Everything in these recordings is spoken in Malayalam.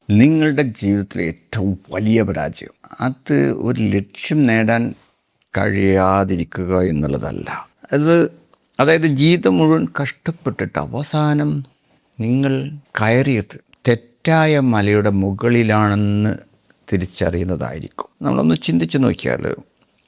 നിങ്ങളുടെ ജീവിതത്തിലെ ഏറ്റവും വലിയ പരാജയം അത് ഒരു ലക്ഷ്യം നേടാൻ കഴിയാതിരിക്കുക എന്നുള്ളതല്ല. അതായത് ജീവിതം മുഴുവൻ കഷ്ടപ്പെട്ടിട്ട് അവസാനം നിങ്ങൾ കയറിയത് തെറ്റായ മലയുടെ മുകളിലാണെന്ന് തിരിച്ചറിയുന്നതായിരിക്കും. നമ്മളൊന്ന് ചിന്തിച്ച് നോക്കിയാൽ,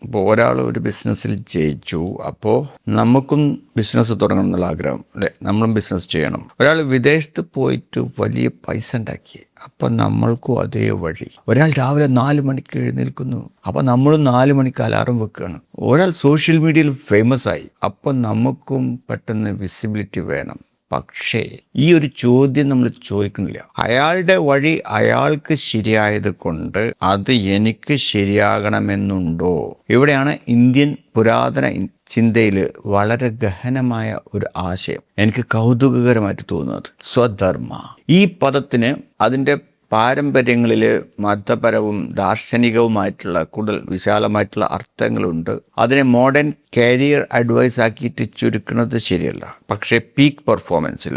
ഇപ്പോൾ ഒരാൾ ഒരു ബിസിനസ്സിൽ ജയിച്ചു, അപ്പോൾ നമുക്കും ബിസിനസ് തുടങ്ങണം എന്നുള്ള ആഗ്രഹം അല്ലേ, നമ്മളും ബിസിനസ് ചെയ്യണം. ഒരാൾ വിദേശത്ത് പോയിട്ട് വലിയ പൈസ ഉണ്ടാക്കി, അപ്പം നമ്മൾക്കും അതേ വഴി. ഒരാൾ രാവിലെ 4 മണിക്ക് എഴുന്നേൽക്കുന്നു, അപ്പം നമ്മളും 4 മണിക്ക് അലാറം വെക്കുകയാണ്. ഒരാൾ സോഷ്യൽ മീഡിയയിൽ ഫേമസ് ആയി, അപ്പം നമുക്കും പെട്ടെന്ന് വിസിബിലിറ്റി വേണം. പക്ഷേ ഈ ഒരു ചോദ്യം നമ്മൾ ചോദിക്കുന്നില്ല. അയാളുടെ വഴി അയാൾക്ക് ശരിയായത് കൊണ്ട് അത് എനിക്ക് ശരിയാകണമെന്നുണ്ടോ? ഇവിടെയാണ് ഇന്ത്യൻ പുരാതന ചിന്തയിൽ വളരെ ഗഹനമായ ഒരു ആശയം എനിക്ക് കൗതുകകരമായിട്ട് തോന്നുന്നത്. സ്വധർമ്മ. ഈ പദത്തിന് അതിൻ്റെ പാരമ്പര്യങ്ങളിൽ മതപരവും ദാർശനികവുമായിട്ടുള്ള കൂടുതൽ വിശാലമായിട്ടുള്ള അർത്ഥങ്ങളുണ്ട്. അതിനെ മോഡേൺ കരിയർ അഡ്വൈസ് ആക്കിയിട്ട് ചുരുക്കുന്നത് ശരിയല്ല. പക്ഷേ പീക്ക് പെർഫോമൻസിൽ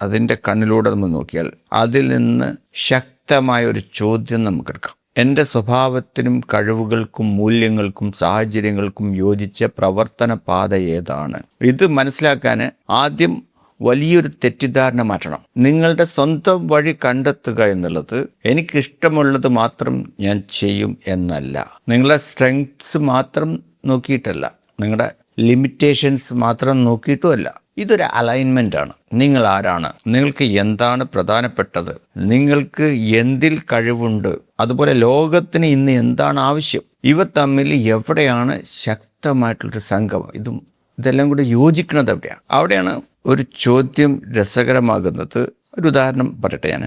അതിൻ്റെ കണ്ണിലൂടെ നമ്മൾ നോക്കിയാൽ അതിൽ നിന്ന് ശക്തമായ ഒരു ചോദ്യം നമുക്കെടുക്കാം. എൻ്റെ സ്വഭാവത്തിനും കഴിവുകൾക്കും മൂല്യങ്ങൾക്കും സാഹചര്യങ്ങൾക്കും യോജിച്ച പ്രവർത്തന പാത ഏതാണ്? ഇത് മനസ്സിലാക്കാൻ ആദ്യം വലിയൊരു തെറ്റിദ്ധാരണ മാറ്റണം. നിങ്ങളുടെ സ്വന്തം വഴി കണ്ടെത്തുക എന്നുള്ളത് എനിക്കിഷ്ടമുള്ളത് മാത്രം ഞാൻ ചെയ്യും എന്നല്ല. നിങ്ങളുടെ സ്ട്രെങ്ത്സ് മാത്രം നോക്കിയിട്ടല്ല, നിങ്ങളുടെ ലിമിറ്റേഷൻസ് മാത്രം നോക്കിയിട്ടുമല്ല. ഇതൊരു അലൈൻമെൻ്റ് ആണ്. നിങ്ങൾ ആരാണ്? നിങ്ങൾക്ക് എന്താണ് പ്രധാനപ്പെട്ടത്? നിങ്ങൾക്ക് എന്തിൽ കഴിവുണ്ട്? അതുപോലെ ലോകത്തിന് ഇന്ന് എന്താണ് ആവശ്യം? ഇവ തമ്മിൽ എവിടെയാണ് ശക്തമായിട്ടുള്ളൊരു സംഗമം? ഇതെല്ലാം കൂടി യോജിക്കുന്നത് എവിടെയാണ്? അവിടെയാണ് ഒരു ചോദ്യം രസകരമാകുന്നത്. ഒരു ഉദാഹരണം പറയട്ടെ ഞാൻ.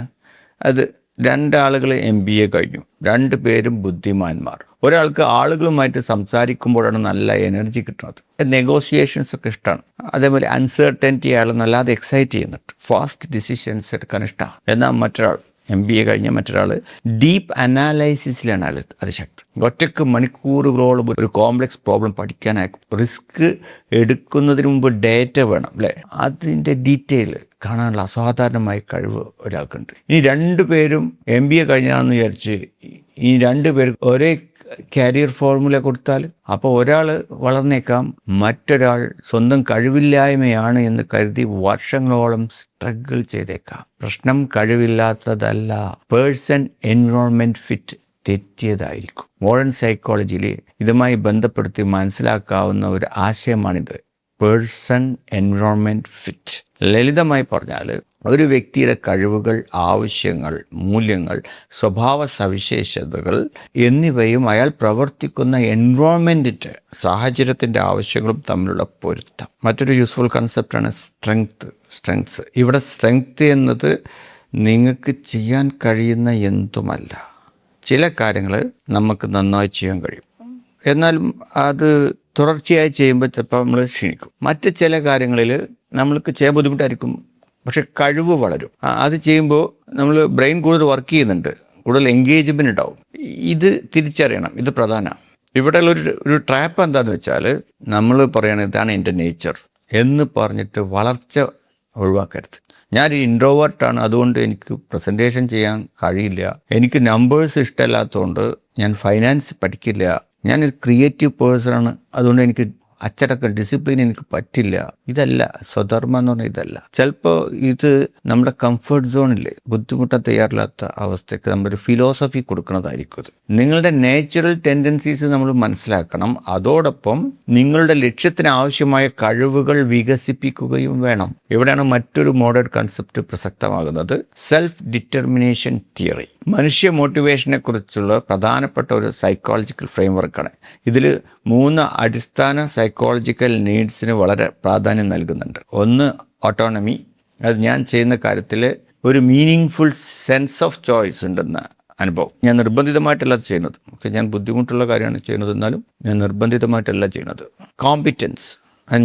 അത് 2 ആളുകൾ MBA കഴിഞ്ഞു, 2 പേരും ബുദ്ധിമാന്മാർ. ഒരാൾക്ക് ആളുകളുമായിട്ട് സംസാരിക്കുമ്പോഴാണ് നല്ല എനർജി കിട്ടുന്നത്, നെഗോസിയേഷൻസ് ഒക്കെ ഇഷ്ടമാണ്. അതേപോലെ അൺസർട്ടനിറ്റി അയാൾ നല്ലാതെ എക്സൈറ്റ് ചെയ്യുന്നുണ്ട്, ഫാസ്റ്റ് ഡിസിഷൻസ് എടുക്കാൻ ഇഷ്ടമാണ്. എന്നാൽ മറ്റൊരാൾ MBA കഴിഞ്ഞ മറ്റൊരാൾ ഡീപ്പ് അനാലൈസിസിലാണ് അതിശക്തി. ഒറ്റയ്ക്ക് മണിക്കൂറുകളോളം ഒരു കോംപ്ലക്സ് പ്രോബ്ലം പഠിക്കാനായിരിക്കും. റിസ്ക് എടുക്കുന്നതിന് മുമ്പ് ഡേറ്റ വേണം അല്ലേ, അതിൻ്റെ ഡീറ്റെയിൽ കാണാനുള്ള അസാധാരണമായ കഴിവ് ഒരാൾക്കുണ്ട്. ഇനി 2 പേരും MBA കഴിഞ്ഞാണെന്ന് വിചാരിച്ച് ഈ 2 പേർ ഒരേ കാരിയർ ഫോർമുല കൊടുത്താൽ അപ്പോൾ ഒരാൾ വളർന്നേക്കാം, മറ്റൊരാൾ സ്വന്തം കഴിവില്ലായ്മയാണ് എന്ന് കരുതി വർഷങ്ങളോളം സ്ട്രഗിൾ ചെയ്തേക്കാം. പ്രശ്നം കഴിവില്ലാത്തതല്ല, പേഴ്സൺ എൻവയോൺമെൻറ്റ് ഫിറ്റ് തെറ്റിയതായിരിക്കും. മോഡേൺ സൈക്കോളജിയിൽ ഇതുമായി ബന്ധപ്പെടുത്തി മനസ്സിലാക്കാവുന്ന ഒരു ആശയമാണിത്, പേഴ്സൺ എൻവയോൺമെൻറ്റ് ഫിറ്റ്. ലളിതമായി പറഞ്ഞാൽ ഒരു വ്യക്തിയുടെ കഴിവുകൾ, ആവശ്യങ്ങൾ, മൂല്യങ്ങൾ, സ്വഭാവ സവിശേഷതകൾ എന്നിവയും അയാൾ പ്രവർത്തിക്കുന്ന എൻവയോൺമെൻറ്റിൻ്റെ സാഹചര്യത്തിൻ്റെ ആവശ്യങ്ങളും തമ്മിലുള്ള പൊരുത്തം. മറ്റൊരു യൂസ്ഫുൾ കൺസെപ്റ്റാണ് സ്ട്രെങ്ത്സ്. ഇവിടെ സ്ട്രെങ്ത് എന്നത് നിങ്ങൾക്ക് ചെയ്യാൻ കഴിയുന്ന എന്തുമല്ല. ചില കാര്യങ്ങൾ നമുക്ക് നന്നായി ചെയ്യാൻ കഴിയും, എന്നാലും അത് തുടർച്ചയായി ചെയ്യുമ്പോൾ ചിലപ്പോൾ നമ്മൾ ക്ഷീണിക്കും. മറ്റ് ചില കാര്യങ്ങളിൽ നമ്മൾക്ക് ചെയ്യാൻ ബുദ്ധിമുട്ടായിരിക്കും, പക്ഷെ കഴിവ് വളരും. അത് ചെയ്യുമ്പോൾ നമ്മൾ ബ്രെയിൻ കൂടുതൽ വർക്ക് ചെയ്യുന്നുണ്ട്, കൂടുതൽ എൻഗേജ്മെൻ്റ് ഉണ്ടാവും. ഇത് തിരിച്ചറിയണം, ഇത് പ്രധാനമാണ്. ഇവിടെയുള്ള ഒരു ട്രാപ്പ് എന്താണെന്ന് വെച്ചാൽ, നമ്മൾ പറയണത് ഇതാണ് എൻ്റെ നേച്ചർ എന്ന് പറഞ്ഞിട്ട് വളർച്ച ഒഴിവാക്കരുത്. ഞാനൊരു ഇൻട്രോവേർട്ടാണ്, അതുകൊണ്ട് എനിക്ക് പ്രസൻറ്റേഷൻ ചെയ്യാൻ കഴിയില്ല, എനിക്ക് നമ്പേഴ്സ് ഇഷ്ടമല്ലാത്തതുകൊണ്ട് ഞാൻ ഫൈനാൻസ് പഠിക്കില്ല, ഞാനൊരു ക്രിയേറ്റീവ് പേഴ്സണാണ്, അതുകൊണ്ട് എനിക്ക് അച്ചടക്ക ഡിസിപ്ലിൻ എനിക്ക് പറ്റില്ല. ഇതല്ല സ്വധർമ്മം എന്ന് പറഞ്ഞാൽ, ഇതല്ല. ചിലപ്പോൾ ഇത് നമ്മുടെ കംഫർട്ട് സോണില്ലേ, ബുദ്ധിമുട്ടാൻ തയ്യാറില്ലാത്ത അവസ്ഥയ്ക്ക് നമ്മളൊരു ഫിലോസഫി കൊടുക്കുന്നതായിരിക്കും. ഇത് നിങ്ങളുടെ നാച്ചുറൽ ടെൻഡൻസീസ് നമ്മൾ മനസ്സിലാക്കണം. അതോടൊപ്പം നിങ്ങളുടെ ലക്ഷ്യത്തിന് ആവശ്യമായ കഴിവുകൾ വികസിപ്പിക്കുകയും വേണം. ഇവിടെയാണ് മറ്റൊരു മോഡേൺ കൺസെപ്റ്റ് പ്രസക്തമാകുന്നത്, സെൽഫ് ഡിറ്റർമിനേഷൻ തിയറി. മനുഷ്യ മോട്ടിവേഷനെ കുറിച്ചുള്ള പ്രധാനപ്പെട്ട ഒരു സൈക്കോളജിക്കൽ ഫ്രെയിംവർക്കാണ്. ഇതിൽ 3 അടിസ്ഥാന സൈക്കോളജിക്കൽ നീഡ്സിന് വളരെ പ്രാധാന്യം നൽകുന്നുണ്ട്. ഒന്ന് ഓട്ടോണമി, അത് ഞാൻ ചെയ്യുന്ന കാര്യത്തിൽ ഒരു മീനിങ് സെൻസ് ഓഫ് ചോയ്സ് ഉണ്ടെന്ന അനുഭവം. ഞാൻ നിർബന്ധിതമായിട്ടല്ല ചെയ്യുന്നത്, ഞാൻ ബുദ്ധിമുട്ടുള്ള കാര്യമാണ് ചെയ്യുന്നത്, എന്നാലും ഞാൻ നിർബന്ധിതമായിട്ടല്ല ചെയ്യുന്നത്. കോമ്പിറ്റൻസ്,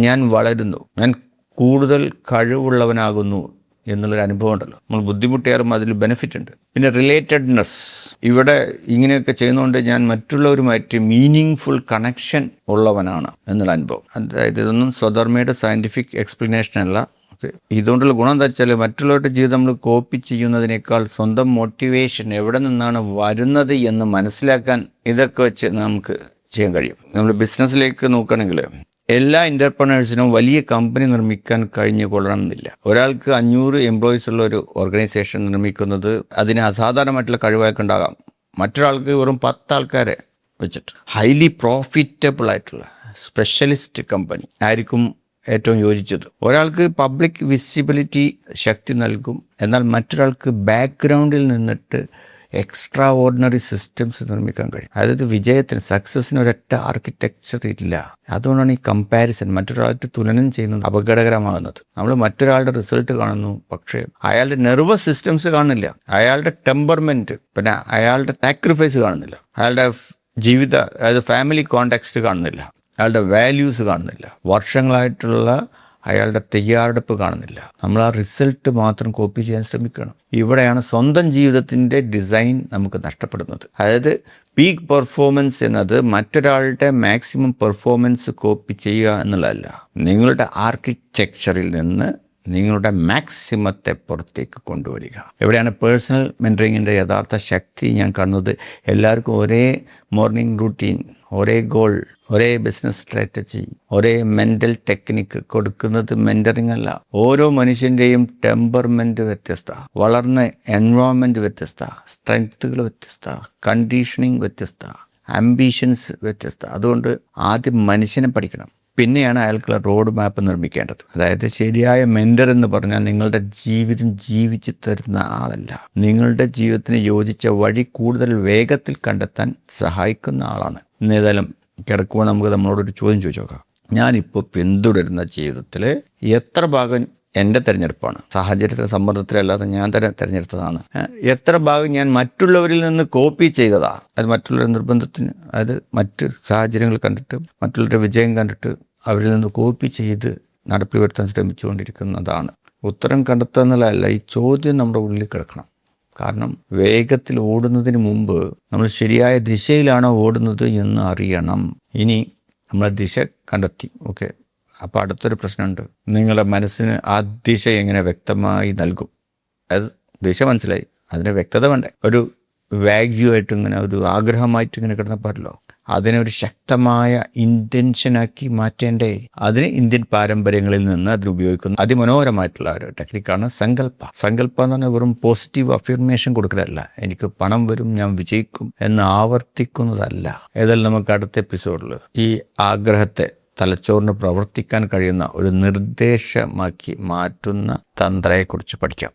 ഞാൻ വളരുന്നു, ഞാൻ കൂടുതൽ കഴിവുള്ളവനാകുന്നു എന്നുള്ളൊരു അനുഭവം ഉണ്ടല്ലോ. നമ്മൾ ബുദ്ധിമുട്ടേറും അതിൽ ബെനിഫിറ്റ് ഉണ്ട്. പിന്നെ റിലേറ്റഡ്നെസ്, ഇവിടെ ഇങ്ങനെയൊക്കെ ചെയ്യുന്നതുകൊണ്ട് ഞാൻ മറ്റുള്ളവരുമായിട്ട് മീനിങ് കണക്ഷൻ ഉള്ളവനാണ് എന്നുള്ള അനുഭവം. അതായത് ഇതൊന്നും സ്വധർമ്മയുടെ സയൻറ്റിഫിക് എക്സ്പ്ലനേഷൻ അല്ല, ഇതുകൊണ്ടുള്ള ഗുണം എന്താ വെച്ചാൽ മറ്റുള്ളവരുടെ ജീവിതം നമ്മൾ കോപ്പി ചെയ്യുന്നതിനേക്കാൾ സ്വന്തം മോട്ടിവേഷൻ എവിടെ നിന്നാണ് വരുന്നത് എന്ന് മനസ്സിലാക്കാൻ ഇതൊക്കെ വെച്ച് നമുക്ക് ചെയ്യാൻ കഴിയും. നമ്മൾ ബിസിനസ്സിലേക്ക് നോക്കുകയാണെങ്കിൽ എല്ലാ എൻ്റർപ്രണേഴ്സിനും വലിയ കമ്പനി നിർമ്മിക്കാൻ കഴിഞ്ഞു കൊള്ളണമെന്നില്ല. ഒരാൾക്ക് 500 എംപ്ലോയീസ് ഉള്ള ഒരു ഓർഗനൈസേഷൻ നിർമ്മിക്കുന്നത് അതിന് അസാധാരണമായിട്ടുള്ള കഴിവായൊക്കെ ഉണ്ടാകാം. മറ്റൊരാൾക്ക് വെറും 10 ആൾക്കാരെ വെച്ചിട്ട് ഹൈലി പ്രോഫിറ്റബിൾ ആയിട്ടുള്ള സ്പെഷ്യലിസ്റ്റ് കമ്പനി ആയിരിക്കും ഏറ്റവും യോജിച്ചത്. ഒരാൾക്ക് പബ്ലിക് വിസിബിലിറ്റി ശക്തി നൽകും, എന്നാൽ മറ്റൊരാൾക്ക് ബാക്ക്ഗ്രൗണ്ടിൽ നിന്നിട്ട് എക്സ്ട്രാ ഓർഡിനറി സിസ്റ്റംസ് നിർമ്മിക്കാൻ കഴിയും. അതായത് വിജയത്തിന്, സക്സസ്സിന് ഒരൊറ്റ ആർക്കിടെക്ചർ ഇല്ല. അതുകൊണ്ടാണ് ഈ കമ്പാരിസൺ, മറ്റൊരാൾക്ക് തുലനം ചെയ്യുന്നത് അപകടകരമാകുന്നത്. നമ്മൾ മറ്റൊരാളുടെ റിസൾട്ട് കാണുന്നു, പക്ഷേ അയാളുടെ നെർവസ് സിസ്റ്റംസ് കാണുന്നില്ല, അയാളുടെ ടെമ്പർമെൻറ്റ്, പിന്നെ അയാളുടെ സാക്രിഫൈസ് കാണുന്നില്ല, അയാളുടെ ജീവിത, അതായത് ഫാമിലി കോണ്ടെക്സ്റ്റ് കാണുന്നില്ല, അയാളുടെ വാല്യൂസ് കാണുന്നില്ല, വർഷങ്ങളായിട്ടുള്ള അയാളുടെ തയ്യാറെടുപ്പ് കാണുന്നില്ല. നമ്മൾ ആ റിസൾട്ട് മാത്രം കോപ്പി ചെയ്യാൻ ശ്രമിക്കണം. ഇവിടെയാണ് സ്വന്തം ജീവിതത്തിൻ്റെ ഡിസൈൻ നമുക്ക് നഷ്ടപ്പെടുന്നത്. അതായത് പീക്ക് പെർഫോമൻസ് എന്നത് മറ്റൊരാളുടെ മാക്സിമം പെർഫോമൻസ് കോപ്പി ചെയ്യുക എന്നുള്ളതല്ല, നിങ്ങളുടെ ആർക്കിടെക്ചറിൽ നിന്ന് നിങ്ങളുടെ മാക്സിമത്തെ പുറത്തേക്ക് കൊണ്ടുവരിക. എവിടെയാണ് പേഴ്സണൽ മെൻറ്ററിങ്ങിൻ്റെ യഥാർത്ഥ ശക്തി ഞാൻ കാണുന്നത്? എല്ലാവർക്കും ഒരേ മോർണിംഗ് റൂട്ടീൻ, ഒരേ ഗോൾ, ഒരേ ബിസിനസ് സ്ട്രാറ്റജി, ഒരേ മെൻ്റൽ ടെക്നിക്ക് കൊടുക്കുന്നത് മെൻറ്ററിങ് അല്ല. ഓരോ മനുഷ്യൻ്റെയും ടെമ്പർമെൻറ്റ് വ്യത്യസ്ത, വളർന്ന എൻവയോൺമെൻറ്റ് വ്യത്യസ്ത, സ്ട്രെങ്ത്തുകൾ വ്യത്യസ്ത, കണ്ടീഷനിങ് വ്യത്യസ്ത, ആംബിഷൻസ് വ്യത്യസ്ത. അതുകൊണ്ട് ആദ്യം മനുഷ്യനെ പഠിക്കണം, പിന്നെയാണ് അയാൾക്കുള്ള റോഡ് മാപ്പ് നിർമ്മിക്കേണ്ടത്. അതായത് ശരിയായ മെൻറ്റർ എന്ന് പറഞ്ഞാൽ നിങ്ങളുടെ ജീവിതം ജീവിച്ച് തരുന്ന ആളല്ല, നിങ്ങളുടെ ജീവിതത്തിന് യോജിച്ച വഴി കൂടുതൽ വേഗത്തിൽ കണ്ടെത്താൻ സഹായിക്കുന്ന ആളാണ്. ഏതായാലും കിടക്കുമ്പോൾ നമുക്ക് നമ്മളോടൊരു ചോദ്യം ചോദിച്ചു നോക്കാം. ഞാനിപ്പോൾ പിന്തുടരുന്ന ജീവിതത്തിൽ എത്ര ഭാഗം എൻ്റെ തിരഞ്ഞെടുപ്പാണ്, സാഹചര്യത്തിലെ സമ്മർദ്ദത്തിലല്ലാതെ ഞാൻ തന്നെ തിരഞ്ഞെടുത്തതാണ്? എത്ര ഭാഗം ഞാൻ മറ്റുള്ളവരിൽ നിന്ന് കോപ്പി ചെയ്തതാണ്? അത് മറ്റുള്ളവരുടെ നിർബന്ധത്തിന്, അതായത് മറ്റ് സാഹചര്യങ്ങൾ കണ്ടിട്ട്, മറ്റുള്ളവരുടെ വിജയം കണ്ടിട്ട് അവരിൽ നിന്ന് കോപ്പി ചെയ്ത് നടപ്പിൽ വരുത്താൻ ശ്രമിച്ചുകൊണ്ടിരിക്കുന്നതാണ്. ഉത്തരം കണ്ടെത്തുക എന്നുള്ളതല്ല, ഈ ചോദ്യം നമ്മുടെ ഉള്ളിൽ കിടക്കണം. കാരണം വേഗത്തിൽ ഓടുന്നതിന് മുമ്പ് നമ്മൾ ശരിയായ ദിശയിലാണോ ഓടുന്നത് എന്ന് അറിയണം. ഇനി നമ്മൾ ദിശ കണ്ടെത്തി, ഓക്കെ, അപ്പോൾ അടുത്തൊരു പ്രശ്നമുണ്ട്. നിങ്ങളുടെ മനസ്സിന് ആ ദിശ എങ്ങനെ വ്യക്തമായി നൽകും? അത് ദിശ മനസ്സിലായി, അതിന് വ്യക്തത വേണ്ടേ? ഒരു വാഗ്യൂ ഇങ്ങനെ, ഒരു ആഗ്രഹമായിട്ട് ഇങ്ങനെ കിടന്ന പാടില്ലോ. അതിനെ ഒരു ശക്തമായ ഇൻറ്റൻഷനാക്കി മാറ്റേണ്ടേ? അതിന് ഇന്ത്യൻ പാരമ്പര്യങ്ങളിൽ നിന്ന് അതിനുപയോഗിക്കുന്ന അതിമനോഹരമായിട്ടുള്ള ഒരു ടെക്നിക്കാണ് സങ്കല്പ. സങ്കല്പ എന്ന് പറഞ്ഞാൽ വെറും പോസിറ്റീവ് അഫിർമേഷൻ കൊടുക്കലല്ല, എനിക്ക് പണം വരും, ഞാൻ വിജയിക്കും എന്ന് ആവർത്തിക്കുന്നതല്ല. ഏതായാലും നമുക്ക് അടുത്ത എപ്പിസോഡിൽ ഈ ആഗ്രഹത്തെ തലച്ചോറിന് പ്രവർത്തിക്കാൻ കഴിയുന്ന ഒരു നിർദ്ദേശമാക്കി മാറ്റുന്ന തന്ത്രയെക്കുറിച്ച് പഠിക്കാം.